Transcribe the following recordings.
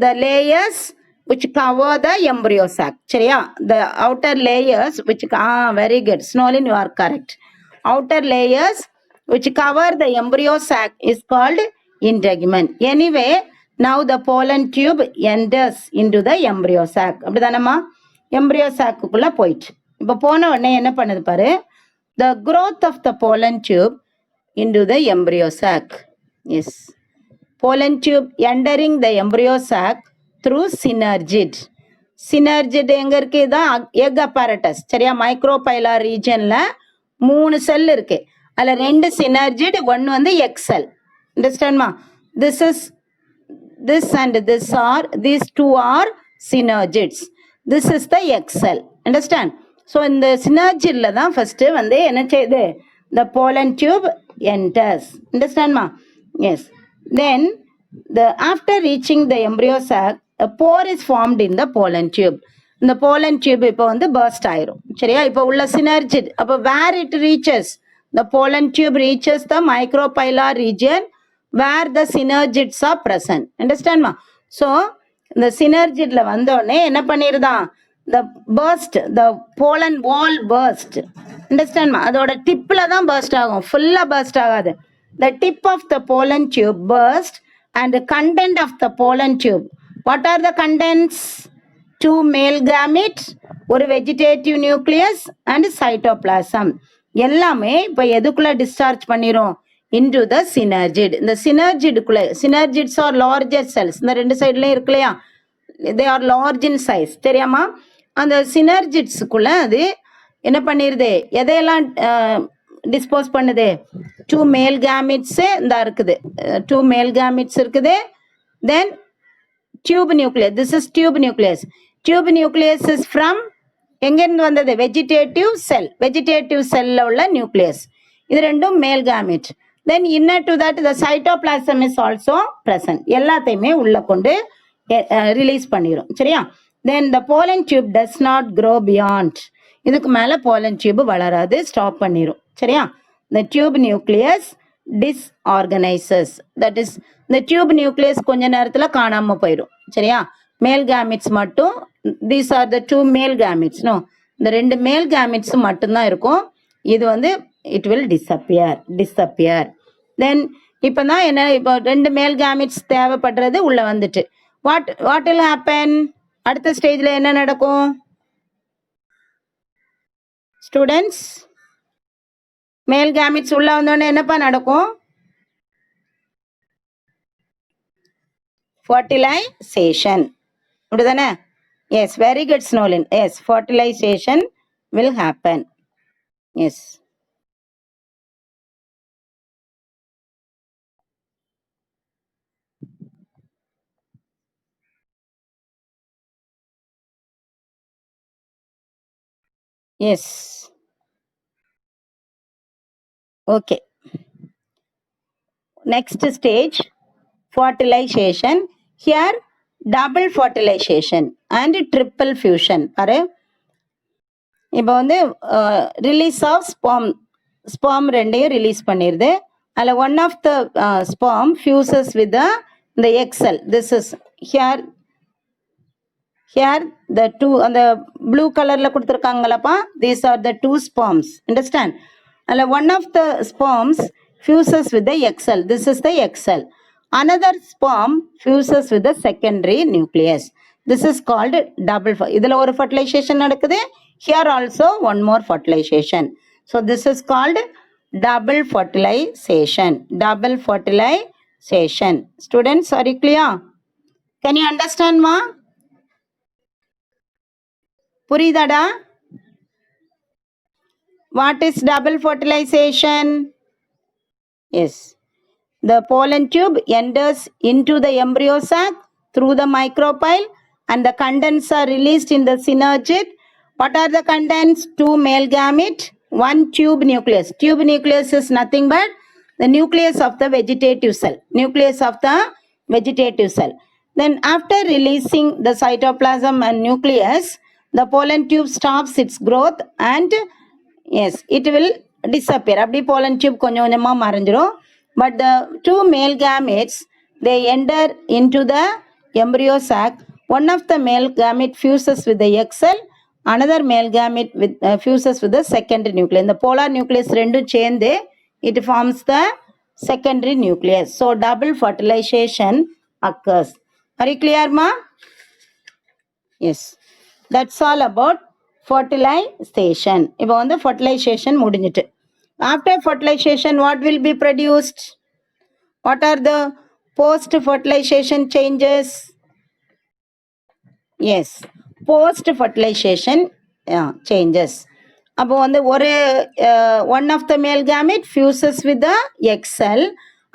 the layers which cover the embryo sac. சரியா? The outer layers which very good. Snowlin, you are correct. Outer layers which cover the embryo sac is called integument. Anyway, now the pollen tube enters into the embryo sac. அப்படிதானம்மா? embryo sac குள்ள போயிடுச்சு. இப்போ போன உடனே என்ன பண்ணுது பாரு? The growth of the pollen tube into the embryo sac. Yes. Pollen tube entering the embryo sac through synergid. Synergid எங்க இருக்கு? இதான் egg apparatus. சரியா? மைக்ரோபைலா ரீஜன்ல 3 செல் இருக்கு. அதுல 2 synergid, 1 வந்து egg cell. Understand ma? This and this are, these two are synergids. This is the egg cell. Understand? So இந்த synergidல தான் first வந்து என்ன செய்யுது? The pollen tube enters. Understand ma? Yes. Then after reaching the embryo sac, a pore is formed in the pollen tube. இந்த pollen tube இப்போ வந்து burst ஆயிரும். சரியா? இப்போ உள்ள synergid. அப்போ where it reaches? The pollen tube reaches the micropylar region where the synergids are present. Understand ma? So இந்த synergidல வந்தோடனே என்ன பண்ணிருதான்? The burst, the pollen wall burst. Understand ma? அதோட டிப்ல தான் burst ஆகும். ஃபுல்லா burst ஆகாது. The tip of the pollen tube burst and the content of the pollen tube. What are the contents? 2 male gametes, ஒரு vegetative nucleus and cytoplasm. எல்லாமே இப்போ எதுக்குள்ள discharge பண்ணிரும்? Into the synergid. இந்த synergidக்குள்ள, synergids are larger cells. இந்த ரெண்டு சைடுலயும் இருக்கு இல்லையா? They are large in size. தெரியாமா? அந்த synergidsக்குள்ள அது என்ன பண்ணிருது? எதையெல்லாம் டிஸ்போஸ் பண்ணுது? 2 male gametes இந்த இருக்குது. 2 male gametes இருக்குது. Then tube nucleus. This is tube nucleus. Tube nucleus is from எங்கிருந்து வந்தது? வெஜிடேட்டிவ் செல். வெஜிடேட்டிவ் செல்ல உள்ள நியூக்ளியஸ். இது ரெண்டும் மேல் gamete. Then inner to that the cytoplasm is also present. எல்லாத்தையுமே உள்ள கொண்டு ரிலீஸ் பண்ணிரும். சரியா? Then the pollen tube does not grow beyond. இதுக்கு மேல pollen tube வளராது, ஸ்டாப் பண்ணிரும். சரியா? The tube nucleus disorganizes. That is, the tube nucleus கொஞ்ச நேரத்துல காணாம போயிடும். சரியா? மேல் gametes மட்டும், these are the 2 male gametes. No, இந்த ரெண்டு மேல் gametes மட்டும்தான் இருக்கும். இது வந்து it will disappear. Then இப்பதான் என்ன, இப்போ 2 male gametes தேவைப்படுறது உள்ள வந்துட்டு. What will happen? அடுத்த ஸ்டேஜ்ல என்ன நடக்கும்? ஸ்டூடெண்ட்ஸ், மேல் gametes உள்ள வந்தோடனே என்னப்பா நடக்கும்? Fertilization. அப்படிதானே? Yes, very good Snowlin. Yes, fertilization will happen. Yes. Yes. Okay. Next stage, fertilization. Here, double fertilization and triple fusion. பாரு, இப்போ வந்து ரிலீஸ் ஆஃப் ஸ்பெர்ம் ரெண்டையும் ரிலீஸ் பண்ணிடுது. அதில் one of the sperm fuses with the egg cell. This is here the two, அந்த blue கலர்ல கொடுத்துருக்காங்களப்பா, these are the 2 sperms. Understand? அதில் one of the sperms fuses with the egg cell. This is the egg cell. Another sperm fuses with the secondary nucleus. This is called double. இதில் ஒரு fertilization நடக்குது. Here also one more fertilization. So this is called double fertilization. Double fertilization. Students, are you clear? Can you understand ma? புரியுதாடா? What is double fertilization? Yes. The pollen tube enters into the embryo sac through the micropyle and the contents are released in the synergid. What are the contents? 2 male gamete, 1 tube nucleus. Tube nucleus is nothing but the nucleus of the vegetative cell. Nucleus of the vegetative cell. Then after releasing the cytoplasm and nucleus, the pollen tube stops its growth and yes, it will disappear. அப்படி pollen tube கொஞ்சம் கொஞ்சமாக மறைஞ்சிரும். But the 2 male gametes, they enter into the embryo sac, one of the male gamete fuses with the egg cell, another male gamete fuses with the secondary nucleus. The polar nucleus rendu chende, it forms the secondary nucleus. So double fertilization occurs. Are you clear, ma? Yes. That's all about fertilization. இப்போ வந்து fertilization முடிஞ்சிட்டு. After fertilization, what will be produced? What are the post-fertilization changes? Yes, post-fertilization changes. அப்போ வந்து ஒரு one of the male gamete fuses with the egg cell,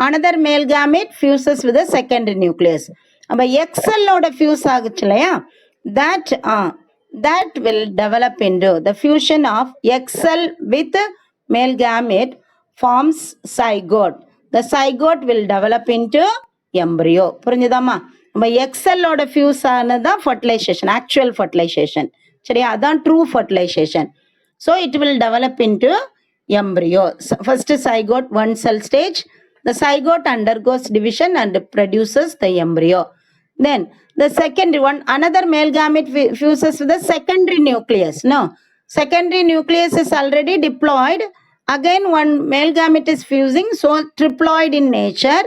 another male gamete fuses with the secondary nucleus. அப்போ egg cell ஓட fuse ஆகுச்சு இல்லையா, that will develop into the fusion of egg cell with male gamete forms zygote. The zygote will develop into embryo. புரிஞ்சுதாமா? நம்ம egg cell ஓட fuse ஆனதான் fertilization, actual fertilization. சரியா? அதான் true fertilization. So it will develop into embryo. First zygote, one cell stage. The zygote undergoes division and produces the embryo. Then the secondary one, another male gamete fuses with the secondary nucleus. No, secondary nucleus is already diploid. Again one male gamete is fusing, so triploid in nature.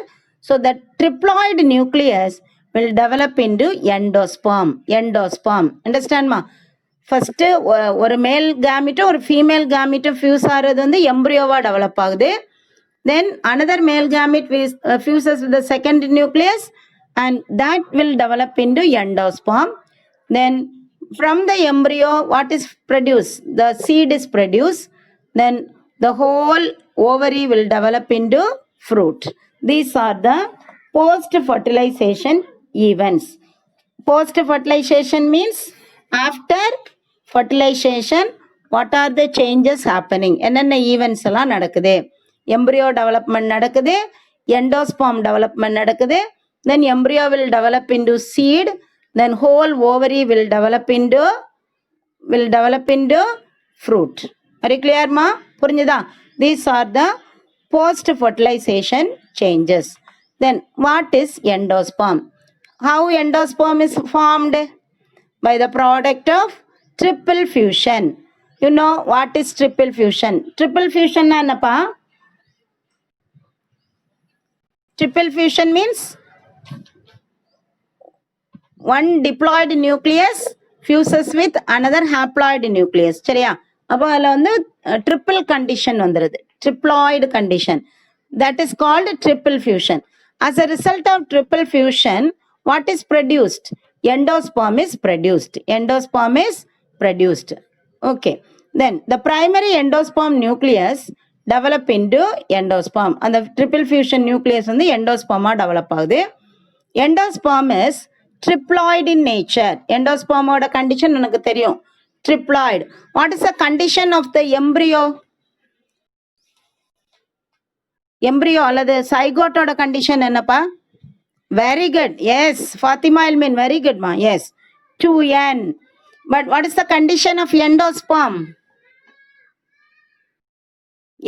So the triploid nucleus will develop into endosperm. Understand ma? First ஒரு மேல் கேமிட்டும் ஒரு female கேமிட்டும் fuse ஆகிறது வந்து எம்ப்ரியோவாக develop ஆகுது. தென் another male gamete fuses with the secondary nucleus and that will develop into endosperm. Then from the embryo, what is produced? The seed is produced. Then the whole ovary will develop into fruit. These are the post-fertilization events. Post-fertilization means after fertilization, what are the changes happening? என்னென்ன events எல்லாம் நடக்குது? Embryo development நடக்குது, endosperm development நடக்குது, then embryo will develop into seed, then whole ovary will develop into fruit. Are you clear ma? புரிஞ்சுதா? These are the post-fertilization changes. Then what is endosperm? How endosperm is formed? By the product of triple fusion. You know what is triple fusion? Triple fusion என்னப்பா? Triple fusion means one diploid nucleus fuses with another haploid nucleus. சரியா? அப்போ அதில் வந்து triple condition வந்துடுது. Triploid condition. That is called triple fusion. As a result of triple fusion, what is produced? Endosperm is produced. Okay. Then the primary endosperm nucleus develop into endosperm. And the triple fusion nucleus வந்து endosperm develop ஆகுது. Endosperm is triploid in nature. Endosperm ஓட condition உனக்கு தெரியும். Triploid. What is the condition of the embryo? Embryo அல்லது zygote ஓட condition என்னப்பா? Very good. Yes, Fatima Ilmin, very good ma. Yes, 2n. But what is the condition of endosperm?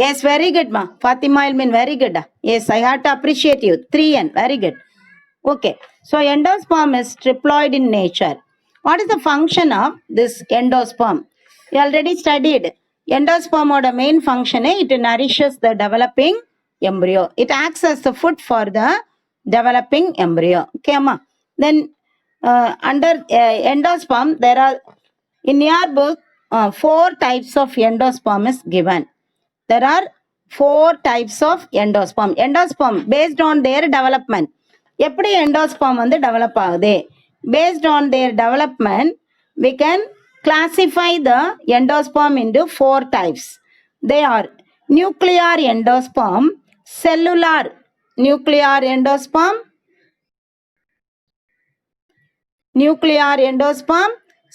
Yes, very good ma. Fatima Ilmin, very good. Yes, I have to appreciate you. 3n, very good. Okay, so endosperm is triploid in nature. What is the function of this endosperm? You already studied. Endosperm oda main function it nourishes the developing embryo. It acts as the food for the developing embryo. Okay, amma. Then under endosperm, there are in your book 4 types of endosperm is given. There are 4 types of endosperm. Endosperm based on their development. எப்படி endosperm வந்து develop ஆகுது? Based on their development, we can classify the endosperm into 4 types. They are nuclear endosperm, cellular nuclear endosperm,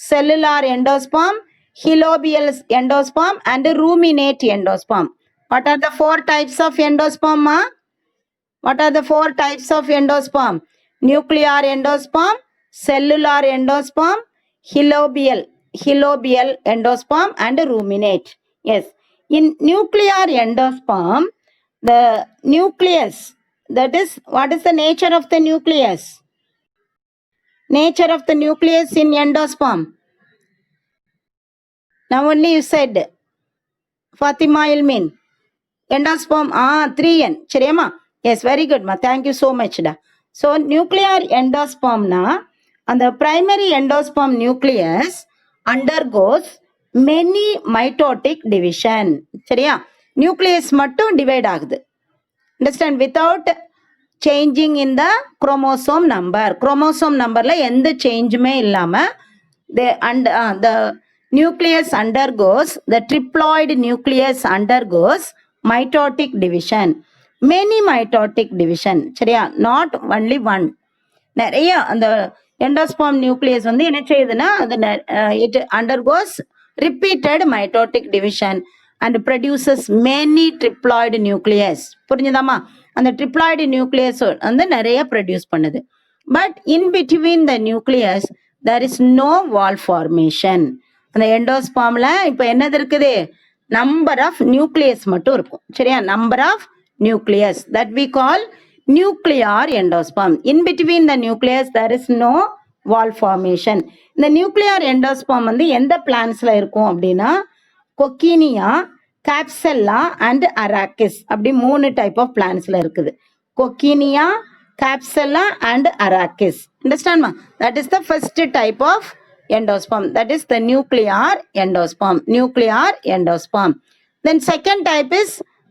cellular endosperm, helobial endosperm, and ruminate endosperm. What are the 4 types of endosperm, ma? What are the 4 types of endosperm? Nuclear endosperm, cellular endosperm, helobial endosperm, and ruminate. Yes. In nuclear endosperm, the nucleus, that is, what is the nature of the nucleus? Nature of the nucleus in endosperm. Now only you said. Fatima Ilmin. Endosperm, 3N. சரியாமா? Yes, very good ma. Thank you so much da. So nuclear endosperm na, and the primary endosperm nucleus undergoes many mitotic division. சரியா? Nucleus மட்டும் divide ஆகுது. Understand? Without changing in the chromosome number. Chromosome numberல எந்த சேஞ்சுமே இல்லாம the nucleus undergoes, the triploid nucleus undergoes mitotic division. Many mitotic division. சரியா? Not only one. நிறைய அந்த endosperm nucleus வந்து என்ன செய்யுதுன்னா it undergoes repeated mitotic division and produces many triploid nucleus. புரிஞ்சுதாமா? அந்த triploid nucleus வந்து நிறைய ப்ரொடியூஸ் பண்ணுது. But in between the nucleus there is no wall formation. அந்த எண்டோஸ்பாம்ல இப்போ என்னது இருக்குது? நம்பர் ஆஃப் நியூக்ளியஸ் மட்டும் இருக்கும். சரியா? Number of nucleus that we call nuclear endosperm. In between the nucleus there is no wall formation. இந்த nuclear endosperm வந்து எந்த பிளான்ஸ்ல இருக்கும் அப்படின்னா கொக்கினியா, கேப்செல்லா அண்ட் அராக்கிஸ் அப்படி 3 டைப் ஆஃப் பிளான்ஸ்ல இருக்குது. கொக்கினியா, capsula and arachis. Understand ma? That is the first type of endosperm. That is the nuclear endosperm. Nuclear endosperm. Then second type is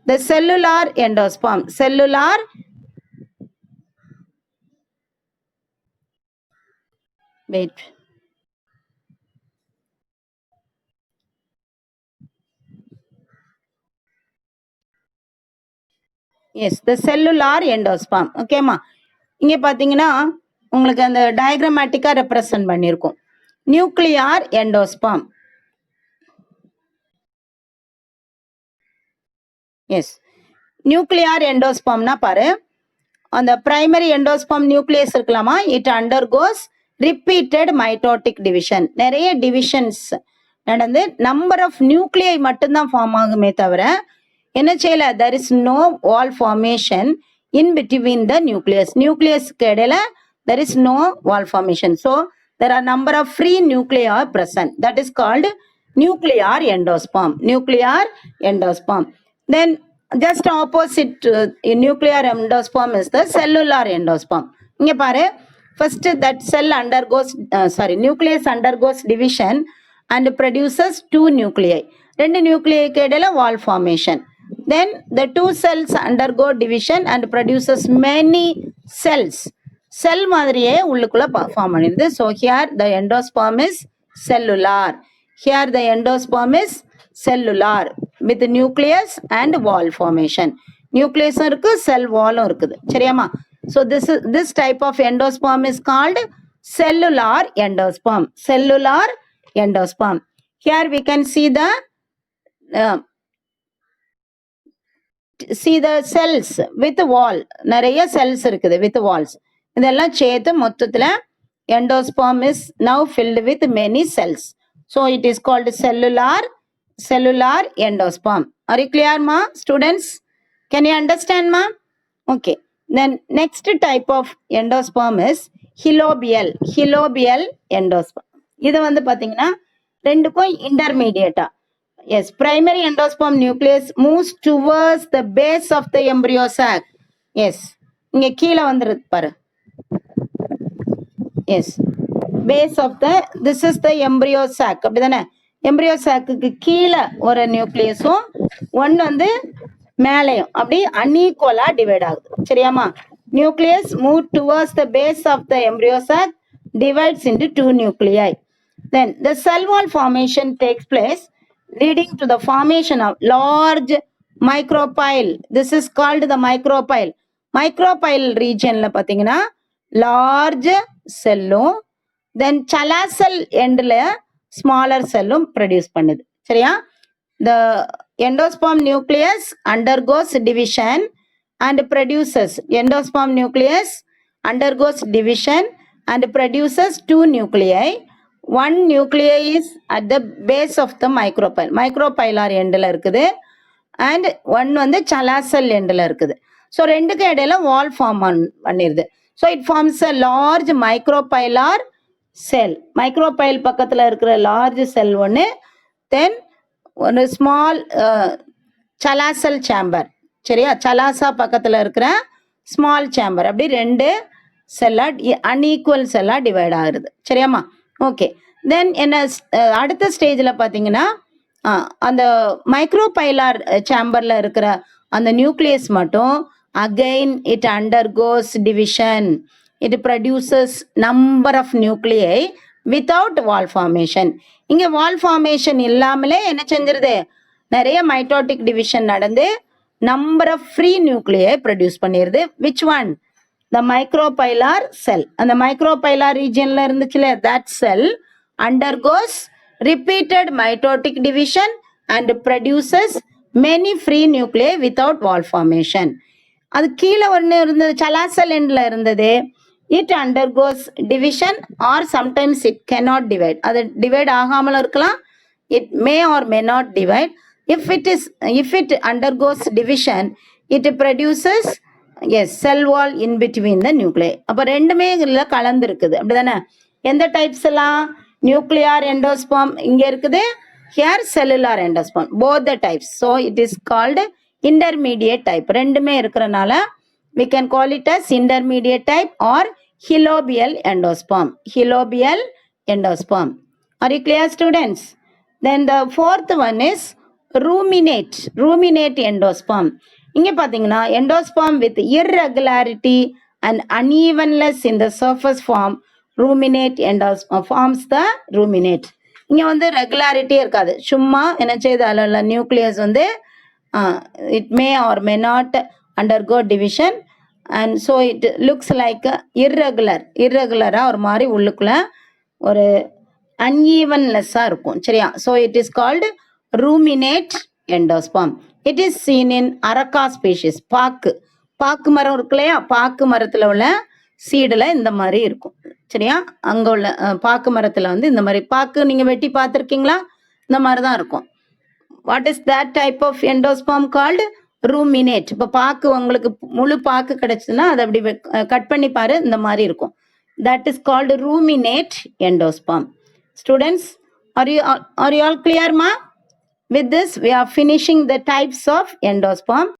the cellular endosperm. Cellular. Wait. Yes, the cellular endosperm. Okay ma? இங்கே பார்த்தீங்கன்னா உங்களுக்கு அந்த டயக்ராமேட்டிக்காக represent பண்ணியிருக்கோம். Nuclear endosperm. Yes, nuclear எண்டோஸ்பாம்னா பாரு, அந்த primary endosperm nucleus இருக்கலாமா, it undergoes repeated mitotic division. நிறைய டிவிஷன்ஸ் நடந்து நம்பர் ஆஃப் நியூக்ளியை மட்டும்தான் ஃபார்ம் ஆகுமே தவிர என்ன செய்யல, there is no wall formation in between the nucleus. Nucleus இடையில there is no wall formation. So there are number of free nuclei present. That is called nuclear endosperm. Nuclear endosperm. Then just opposite nuclear endosperm is the cellular endosperm. இங்க பாரு, first that cell undergoes nucleus undergoes division and produces 2 nuclei. 2 nuclei இடையில wall formation. Then the 2 cells undergo division and produces many cells. Cell மாதிரியே உள்ளுக்குள்ள form பண்ணிடுது. So here the endosperm is cellular. Here the endosperm is cellular with nucleus and wall formation. Nucleus இருக்கு, cell wall இருக்குது. சரியாமா? So this type of endosperm is called cellular endosperm. Cellular endosperm. Here we can see the cells with wall. நிறைய cells இருக்குது with walls. இதெல்லாம் சேர்த்து மொத்தத்துல endosperm is now filled with many cells. So it is called cellular endosperm. Are you clear ma students? Can you understand ma? Okay. Then next type of endosperm is halobial endosperm. இது வந்து பாத்தீங்கன்னா ரெண்டுக்கும் இன்டர்மீடியேட்டா. Yes, primary endosperm nucleus moves towards the base of the embryo sac. Yes, இங்க கீழ வந்துருது பாரு. Yes, base of the, this is the embryo sac. அப்படிதானே? embryo sac-க்கு கீழ ஒரு நியூக்ளியஸும் ஒன்னு வந்து மேலையும் அப்படி unequal-ஆ டிவைட் ஆகுது. சரியாமா? Nucleus move towards the base of the embryo sac, divides into 2 nuclei. Then the cell wall formation takes place, leading to the formation of large micropyle. This is called the micropyle. Micropyle region la pathina large cellum, then chalasal end la smaller cellum produce பண்ணுது. சரியா? The endosperm nucleus undergoes division and produces, endosperm nucleus undergoes division and produces 2 nuclei. One nuclei is at the base of the micropyle. Micropylar endல இருக்குது and one வந்து chalasal endல இருக்குது. So ரெண்டுக்கு இடையில wall form பண்ணிருது. So it forms a large micropylar cell. Micropyle பக்கத்துல இருக்கிற large cell ஒன்று, then ஒரு small chalazal chamber. சரியா, சலாசா பக்கத்துல இருக்கிற ஸ்மால் சேம்பர், அப்படி ரெண்டு செல்லா அன்ஈக்குவல் செல்லா டிவைட் ஆகுது. சரியாம்மா? ஓகே. தென் என்ன அடுத்த ஸ்டேஜில் பார்த்தீங்கன்னா அந்த மைக்ரோபைலார் சேம்பரில் இருக்கிற அந்த நியூக்ளியஸ் மட்டும் again it undergoes division. It produces number of nuclei without wall formation. இங்கே வால் ஃபார்மேஷன் இல்லாமலே என்ன செஞ்சிருது, நிறைய மைட்டோட்டிக் டிவிஷன் நடந்து number of free nuclei produce பண்ணிடுது. Which one? The micropylar cell. அந்த மைக்ரோபைலார் ரீஜியன்ல இருந்துச்சுல, that cell undergoes repeated mitotic division and produces many free nuclei without wall formation. அது கீழே ஒன்று இருந்தது, சலாசல் எண்ட்ல இருந்தது. It undergoes division or sometimes it cannot divide. அது டிவைட் ஆகாமலும் இருக்கலாம். It may R may not divide. If it undergoes division, it produces cell wall in between the nuclei. அப்போ ரெண்டுமே இதில் கலந்து இருக்குது, அப்படிதானே? எந்த டைப்ஸ் எல்லாம்? நியூக்ளியார் எண்டோஸ்பர்ம் இங்கே இருக்குது, here cellular endosperm, both the types. So it is called intermediate type. ரெண்டுமே இருக்கிறனால we can call it as intermediate type or halobial endosperm. Halobial endosperm. Are you clear, students? Then the fourth one is ruminate endosperm. இங்கே பார்த்தீங்கன்னா endosperm with irregularity and unevenness in the surface form ruminate endosperm forms the ruminate. இங்கே வந்து regularity இருக்காது, சும்மா என்ன செய்தால nucleus வந்து it may or may not undergo division and so it looks like irregular ஒரு மாதிரி உள்ளுக்குள்ள ஒரு uneveness-ஆ இருக்கும். சரியா? So it is called ruminate endosperm. It is seen in Araca species. பாக்கு மரம் இருக்கு இல்லையா, பாக்கு மரத்தில் உள்ள சீடில் இந்த மாதிரி இருக்கும். சரியா? அங்கே உள்ள பாக்கு மரத்தில் வந்து இந்த மாதிரி பாக்கு நீங்கள் வெட்டி பார்த்துருக்கீங்களா? இந்த மாதிரி தான் இருக்கும். What is that type of endosperm called? Ruminate. இப்போ பாக்கு உங்களுக்கு முழு பாக்கு கிடைச்சதுன்னா அதை அப்படி கட் பண்ணி பாரு, இந்த மாதிரி இருக்கும். That is called ruminate endosperm. Students, are you all clear, ma? With this, we are finishing the types of endosperm.